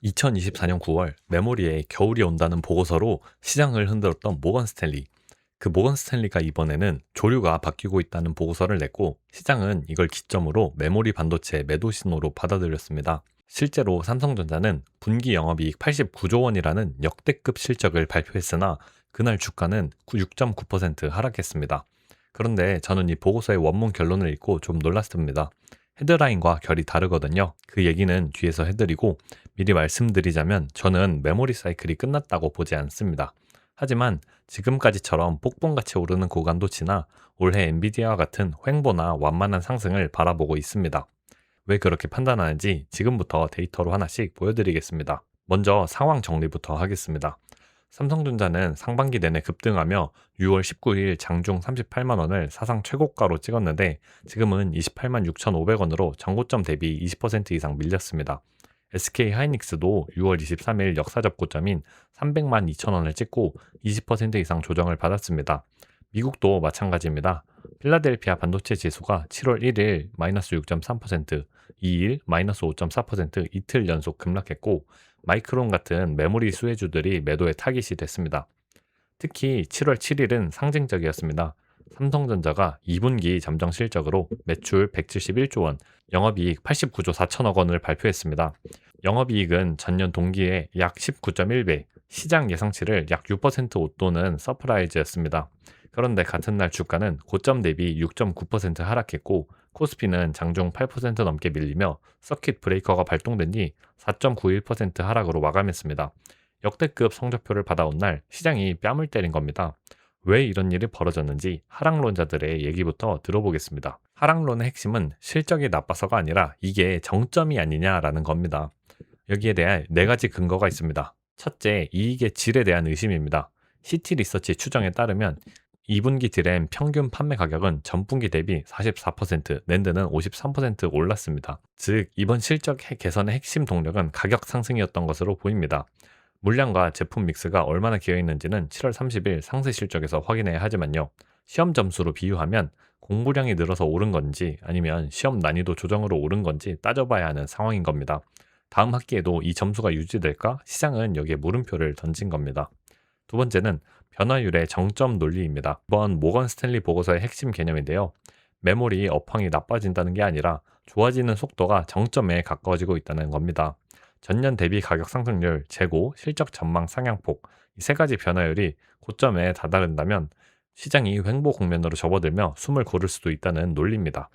2024년 9월 메모리에 겨울이 온다는 보고서로 시장을 흔들었던 모건 스탠리. 그 모건 스탠리가 이번에는 조류가 바뀌고 있다는 보고서를 냈고 시장은 이걸 기점으로 메모리 반도체 매도 신호로 받아들였습니다. 실제로 삼성전자는 분기 영업이익 89조 원이라는 역대급 실적을 발표했으나 그날 주가는 6.9% 하락했습니다. 그런데 저는 이 보고서의 원문 결론을 읽고 좀 놀랐습니다. 헤드라인과 결이 다르거든요. 그 얘기는 뒤에서 해드리고 미리 말씀드리자면 저는 메모리 사이클이 끝났다고 보지 않습니다. 하지만 지금까지처럼 폭풍같이 오르는 구간도 지나 올해 엔비디아와 같은 횡보나 완만한 상승을 바라보고 있습니다. 왜 그렇게 판단하는지 지금부터 데이터로 하나씩 보여드리겠습니다. 먼저 상황 정리부터 하겠습니다. 삼성전자는 상반기 내내 급등하며 6월 19일 장중 38만 원을 사상 최고가로 찍었는데 지금은 28만 6,500원으로 전고점 대비 20% 이상 밀렸습니다. SK 하이닉스도 6월 23일 역사적 고점인 300만 2천 원을 찍고 20% 이상 조정을 받았습니다. 미국도 마찬가지입니다. 필라델피아 반도체 지수가 7월 1일 마이너스 6.3%, 2일 마이너스 5.4% 이틀 연속 급락했고 마이크론 같은 메모리 수혜주들이 매도에 타깃이 됐습니다. 특히 7월 7일은 상징적이었습니다. 삼성전자가 2분기 잠정 실적으로 매출 171조 원, 영업이익 89조 4천억 원을 발표했습니다. 영업이익은 전년 동기에 약 19.1배, 시장 예상치를 약 6% 웃도는 서프라이즈였습니다. 그런데 같은 날 주가는 고점 대비 6.9% 하락했고 코스피는 장중 8% 넘게 밀리며 서킷 브레이커가 발동된 뒤 4.91% 하락으로 마감했습니다. 역대급 성적표를 받아온 날 시장이 뺨을 때린 겁니다. 왜 이런 일이 벌어졌는지 하락론자들의 얘기부터 들어보겠습니다. 하락론의 핵심은 실적이 나빠서가 아니라 이게 정점이 아니냐라는 겁니다. 여기에 대해 네 가지 근거가 있습니다. 첫째, 이익의 질에 대한 의심입니다. CT 리서치 추정에 따르면 2분기 디램 평균 판매 가격은 전분기 대비 44%, 낸드는 53% 올랐습니다. 즉, 이번 실적 개선의 핵심 동력은 가격 상승이었던 것으로 보입니다. 물량과 제품 믹스가 얼마나 기여 있는지는 7월 30일 상세 실적에서 확인해야 하지만요. 시험 점수로 비유하면 공부량이 늘어서 오른 건지 아니면 시험 난이도 조정으로 오른 건지 따져봐야 하는 상황인 겁니다. 다음 학기에도 이 점수가 유지될까? 시장은 여기에 물음표를 던진 겁니다. 두 번째는 변화율의 정점 논리입니다. 이번 모건 스탠리 보고서의 핵심 개념인데요. 메모리 업황이 나빠진다는 게 아니라 좋아지는 속도가 정점에 가까워지고 있다는 겁니다. 전년 대비 가격 상승률, 재고, 실적 전망 상향폭 이 세 가지 변화율이 고점에 다다른다면 시장이 횡보 국면으로 접어들며 숨을 고를 수도 있다는 논리입니다.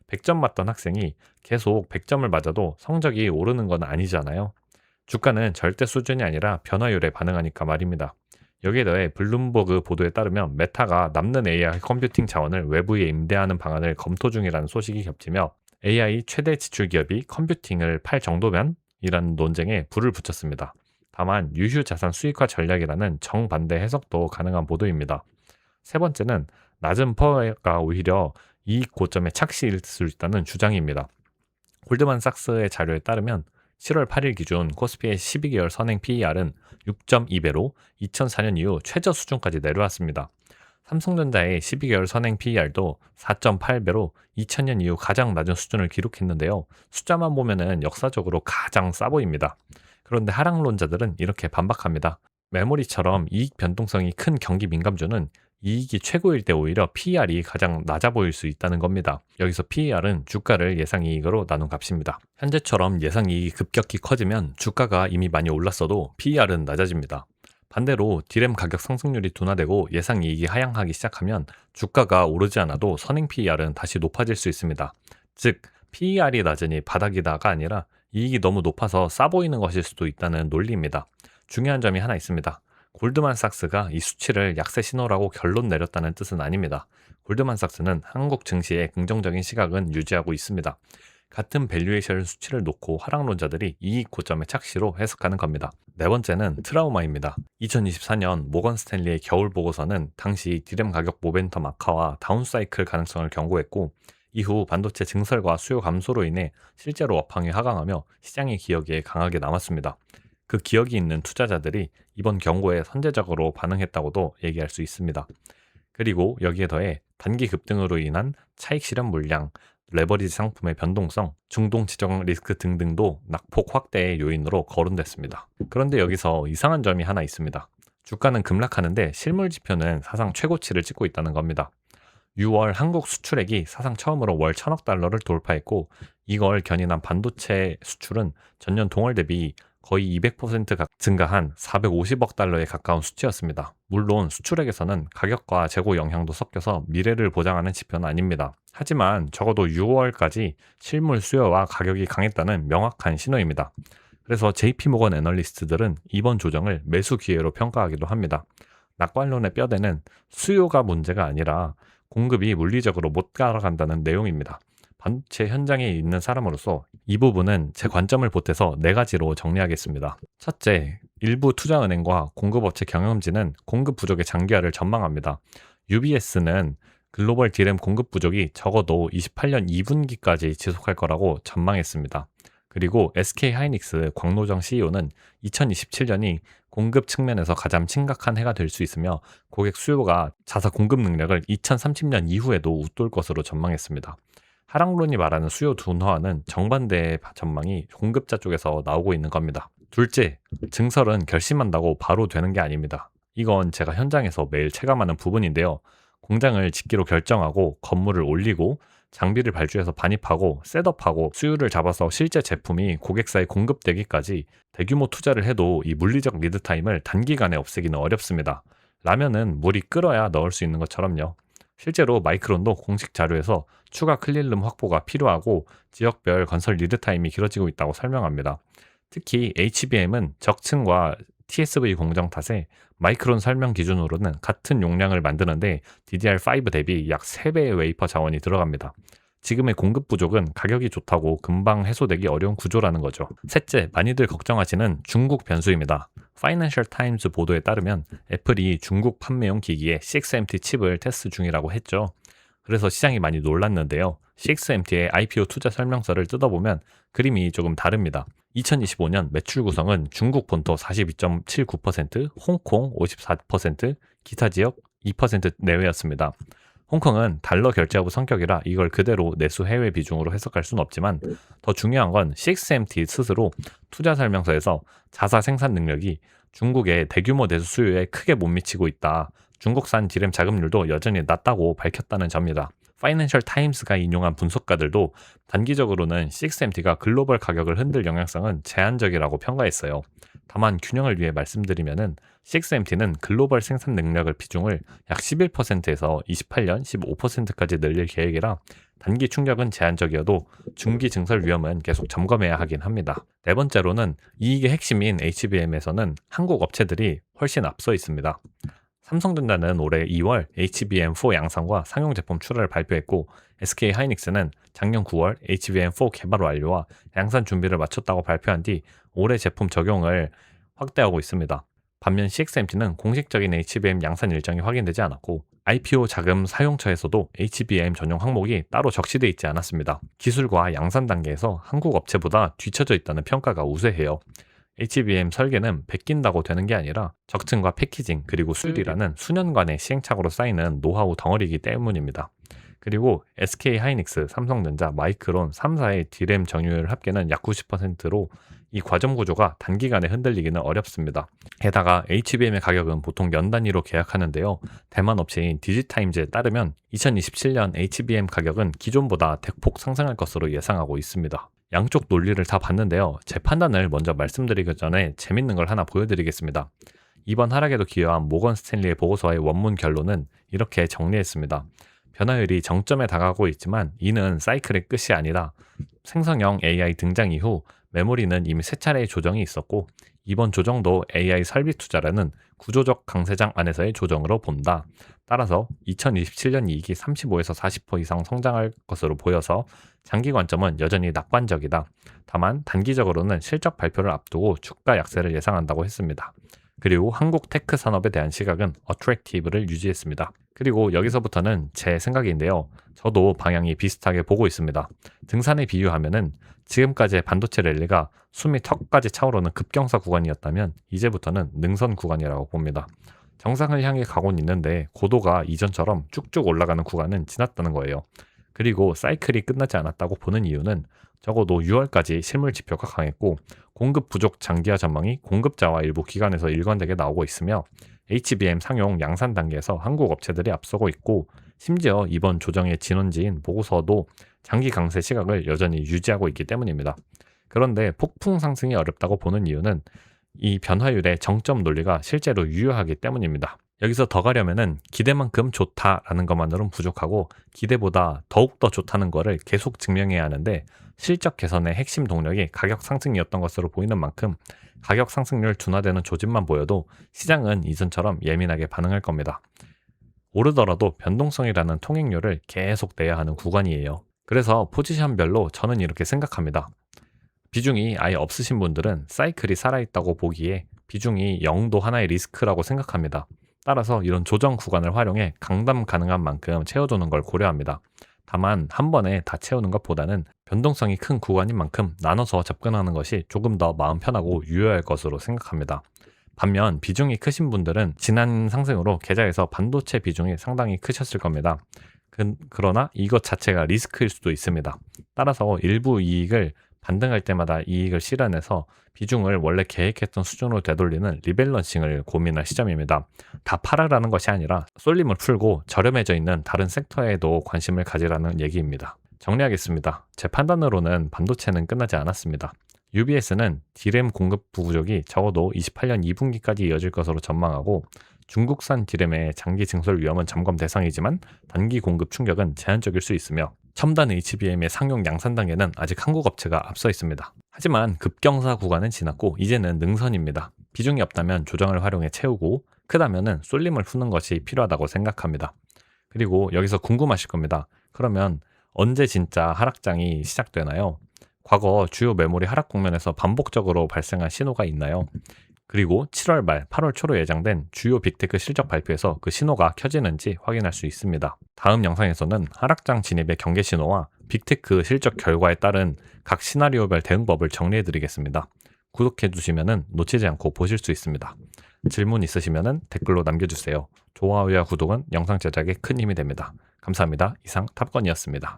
100점 맞던 학생이 계속 100점을 맞아도 성적이 오르는 건 아니잖아요. 주가는 절대 수준이 아니라 변화율에 반응하니까 말입니다. 여기에 더해 블룸버그 보도에 따르면 메타가 남는 AI 컴퓨팅 자원을 외부에 임대하는 방안을 검토 중이라는 소식이 겹치며 AI 최대 지출 기업이 컴퓨팅을 팔 정도면? 이라는 논쟁에 불을 붙였습니다. 다만 유휴 자산 수익화 전략이라는 정반대 해석도 가능한 보도입니다. 세 번째는 낮은 퍼가 오히려 이익 고점에 착시일 수 있다는 주장입니다. 골드만삭스의 자료에 따르면 7월 8일 기준 코스피의 12개월 선행 PER은 6.2배로 2004년 이후 최저 수준까지 내려왔습니다. 삼성전자의 12개월 선행 PER도 4.8배로 2000년 이후 가장 낮은 수준을 기록했는데요. 숫자만 보면은 역사적으로 가장 싸 보입니다. 그런데 하락론자들은 이렇게 반박합니다. 메모리처럼 이익 변동성이 큰 경기 민감주는 이익이 최고일 때 오히려 PER이 가장 낮아 보일 수 있다는 겁니다. 여기서 PER은 주가를 예상이익으로 나눈 값입니다. 현재처럼 예상이익이 급격히 커지면 주가가 이미 많이 올랐어도 PER은 낮아집니다. 반대로 디램 가격 상승률이 둔화되고 예상이익이 하향하기 시작하면 주가가 오르지 않아도 선행 PER은 다시 높아질 수 있습니다. 즉, PER이 낮으니 바닥이다가 아니라 이익이 너무 높아서 싸 보이는 것일 수도 있다는 논리입니다. 중요한 점이 하나 있습니다. 골드만삭스가 이 수치를 약세 신호라고 결론 내렸다는 뜻은 아닙니다. 골드만삭스는 한국 증시의 긍정적인 시각은 유지하고 있습니다. 같은 밸류에이션 수치를 놓고 하락론자들이 이익 고점의 착시로 해석하는 겁니다. 네 번째는 트라우마입니다. 2024년 모건 스탠리의 겨울 보고서는 당시 디램 가격 모멘텀 악화와 다운사이클 가능성을 경고했고 이후 반도체 증설과 수요 감소로 인해 실제로 업황이 하강하며 시장의 기억에 강하게 남았습니다. 그 기억이 있는 투자자들이 이번 경고에 선제적으로 반응했다고도 얘기할 수 있습니다. 그리고 여기에 더해 단기 급등으로 인한 차익 실현 물량, 레버리지 상품의 변동성, 중동 지정 리스크 등등도 낙폭 확대의 요인으로 거론됐습니다. 그런데 여기서 이상한 점이 하나 있습니다. 주가는 급락하는데 실물 지표는 사상 최고치를 찍고 있다는 겁니다. 6월 한국 수출액이 사상 처음으로 월 1000억 달러를 돌파했고, 이걸 견인한 반도체 수출은 전년 동월 대비 거의 200% 증가한 450억 달러에 가까운 수치였습니다. 물론 수출액에서는 가격과 재고 영향도 섞여서 미래를 보장하는 지표는 아닙니다. 하지만 적어도 6월까지 실물 수요와 가격이 강했다는 명확한 신호입니다. 그래서 JP모건 애널리스트들은 이번 조정을 매수 기회로 평가하기도 합니다. 낙관론의 뼈대는 수요가 문제가 아니라 공급이 물리적으로 못 따라간다는 내용입니다. 반도체 현장에 있는 사람으로서 이 부분은 제 관점을 보태서 4가지로 정리하겠습니다. 첫째, 일부 투자은행과 공급업체 경영진은 공급 부족의 장기화를 전망합니다. UBS는 글로벌 D램 공급 부족이 적어도 28년 2분기까지 지속할 거라고 전망했습니다. 그리고 SK하이닉스 광노정 CEO는 2027년이 공급 측면에서 가장 심각한 해가 될 수 있으며 고객 수요가 자사 공급 능력을 2030년 이후에도 웃돌 것으로 전망했습니다. 하락론이 말하는 수요 둔화는 정반대의 전망이 공급자 쪽에서 나오고 있는 겁니다. 둘째, 증설은 결심한다고 바로 되는 게 아닙니다. 이건 제가 현장에서 매일 체감하는 부분인데요. 공장을 짓기로 결정하고 건물을 올리고 장비를 발주해서 반입하고 셋업하고 수요를 잡아서 실제 제품이 고객사에 공급되기까지 대규모 투자를 해도 이 물리적 리드타임을 단기간에 없애기는 어렵습니다. 라면은 물이 끓어야 넣을 수 있는 것처럼요. 실제로 마이크론도 공식 자료에서 추가 클린룸 확보가 필요하고 지역별 건설 리드타임이 길어지고 있다고 설명합니다. 특히 HBM은 적층과 TSV 공정 탓에 마이크론 설명 기준으로는 같은 용량을 만드는데 DDR5 대비 약 3배의 웨이퍼 자원이 들어갑니다. 지금의 공급 부족은 가격이 좋다고 금방 해소되기 어려운 구조라는 거죠. 셋째, 많이들 걱정하시는 중국 변수입니다. 파이낸셜 타임즈 보도에 따르면 애플이 중국 판매용 기기에 6MT 칩을 테스트 중이라고 했죠. 그래서 시장이 많이 놀랐는데요. 6MT의 IPO 투자 설명서를 뜯어보면 그림이 조금 다릅니다. 2025년 매출 구성은 중국 본토 42.79%, 홍콩 54%, 기타 지역 2% 내외였습니다. 홍콩은 달러 결제하부 성격이라 이걸 그대로 내수 해외 비중으로 해석할 수는 없지만 더 중요한 건 6MT 스스로 투자 설명서에서 자사 생산 능력이 중국의 대규모 내수 수요에 크게 못 미치고 있다. 중국산 D램 자금률도 여전히 낮다고 밝혔다는 점입니다. 파이낸셜 타임스가 인용한 분석가들도 단기적으로는 6MT가 글로벌 가격을 흔들 영향성은 제한적이라고 평가했어요. 다만 균형을 위해 말씀드리면은 6MT는 글로벌 생산 능력을 비중을 약 11%에서 28년 15%까지 늘릴 계획이라 단기 충격은 제한적이어도 중기 증설 위험은 계속 점검해야 하긴 합니다. 네 번째로는 이익의 핵심인 HBM에서는 한국 업체들이 훨씬 앞서 있습니다. 삼성전자는 올해 2월 HBM4 양산과 상용 제품 출하를 발표했고 SK하이닉스는 작년 9월 HBM4 개발 완료와 양산 준비를 마쳤다고 발표한 뒤 올해 제품 적용을 확대하고 있습니다. 반면 CXMT는 공식적인 HBM 양산 일정이 확인되지 않았고 IPO 자금 사용처에서도 HBM 전용 항목이 따로 적시되어 있지 않았습니다. 기술과 양산 단계에서 한국 업체보다 뒤처져 있다는 평가가 우세해요. HBM 설계는 베낀다고 되는 게 아니라 적층과 패키징 그리고 수율이라는 수년간의 시행착오로 쌓이는 노하우 덩어리이기 때문입니다. 그리고 SK하이닉스, 삼성전자, 마이크론 3사의 D램 점유율 합계는 약 90%로 이 과점 구조가 단기간에 흔들리기는 어렵습니다. 게다가 HBM의 가격은 보통 연 단위로 계약하는데요. 대만 업체인 디지타임즈에 따르면 2027년 HBM 가격은 기존보다 대폭 상승할 것으로 예상하고 있습니다. 양쪽 논리를 다 봤는데요. 제 판단을 먼저 말씀드리기 전에 재밌는 걸 하나 보여드리겠습니다. 이번 하락에도 기여한 모건 스탠리의 보고서의 원문 결론은 이렇게 정리했습니다. 변화율이 정점에 다가가고 있지만 이는 사이클의 끝이 아니라 생성형 AI 등장 이후 메모리는 이미 3차례의 조정이 있었고 이번 조정도 AI 설비 투자라는 구조적 강세장 안에서의 조정으로 본다. 따라서 2027년 이익이 35에서 40% 이상 성장할 것으로 보여서 장기 관점은 여전히 낙관적이다. 다만 단기적으로는 실적 발표를 앞두고 주가 약세를 예상한다고 했습니다. 그리고 한국 테크 산업에 대한 시각은 어트랙티브를 유지했습니다. 그리고 여기서부터는 제 생각인데요. 저도 방향이 비슷하게 보고 있습니다. 등산에 비유하면은 지금까지의 반도체 랠리가 숨이 턱까지 차오르는 급경사 구간이었다면 이제부터는 능선 구간이라고 봅니다. 정상을 향해 가고는 있는데 고도가 이전처럼 쭉쭉 올라가는 구간은 지났다는 거예요. 그리고 사이클이 끝나지 않았다고 보는 이유는 적어도 6월까지 실물 지표가 강했고 공급 부족 장기화 전망이 공급자와 일부 기관에서 일관되게 나오고 있으며 HBM 상용 양산 단계에서 한국 업체들이 앞서고 있고 심지어 이번 조정의 진원지인 보고서도 장기 강세 시각을 여전히 유지하고 있기 때문입니다. 그런데 폭풍 상승이 어렵다고 보는 이유는 이 변화율의 정점 논리가 실제로 유효하기 때문입니다. 여기서 더 가려면은 기대만큼 좋다라는 것만으로는 부족하고 기대보다 더욱더 좋다는 것을 계속 증명해야 하는데 실적 개선의 핵심 동력이 가격 상승이었던 것으로 보이는 만큼 가격 상승률 둔화되는 조짐만 보여도 시장은 이전처럼 예민하게 반응할 겁니다. 오르더라도 변동성이라는 통행료를 계속 내야 하는 구간이에요. 그래서 포지션별로 저는 이렇게 생각합니다. 비중이 아예 없으신 분들은 사이클이 살아있다고 보기에 비중이 0도 하나의 리스크라고 생각합니다. 따라서 이런 조정 구간을 활용해 강담 가능한 만큼 채워두는 걸 고려합니다. 다만 한 번에 다 채우는 것보다는 변동성이 큰 구간인 만큼 나눠서 접근하는 것이 조금 더 마음 편하고 유효할 것으로 생각합니다. 반면 비중이 크신 분들은 지난 상승으로 계좌에서 반도체 비중이 상당히 크셨을 겁니다. 그러나 이것 자체가 리스크일 수도 있습니다. 따라서 일부 이익을 반등할 때마다 이익을 실현해서 비중을 원래 계획했던 수준으로 되돌리는 리밸런싱을 고민할 시점입니다. 다 팔아라는 것이 아니라 쏠림을 풀고 저렴해져 있는 다른 섹터에도 관심을 가지라는 얘기입니다. 정리하겠습니다. 제 판단으로는 반도체는 끝나지 않았습니다. UBS는 D램 공급 부족이 적어도 28년 2분기까지 이어질 것으로 전망하고 중국산 D램의 장기 증설 위험은 점검 대상이지만 단기 공급 충격은 제한적일 수 있으며 첨단 HBM의 상용 양산 단계는 아직 한국 업체가 앞서 있습니다. 하지만 급경사 구간은 지났고 이제는 능선입니다. 비중이 없다면 조정을 활용해 채우고 크다면은 쏠림을 푸는 것이 필요하다고 생각합니다. 그리고 여기서 궁금하실 겁니다. 그러면 언제 진짜 하락장이 시작되나요? 과거 주요 메모리 하락 국면에서 반복적으로 발생한 신호가 있나요? 그리고 7월 말 8월 초로 예정된 주요 빅테크 실적 발표에서 그 신호가 켜지는지 확인할 수 있습니다. 다음 영상에서는 하락장 진입의 경계 신호와 빅테크 실적 결과에 따른 각 시나리오별 대응법을 정리해 드리겠습니다. 구독해 주시면 놓치지 않고 보실 수 있습니다. 질문 있으시면 댓글로 남겨주세요. 좋아요와 구독은 영상 제작에 큰 힘이 됩니다. 감사합니다. 이상 탑건이었습니다.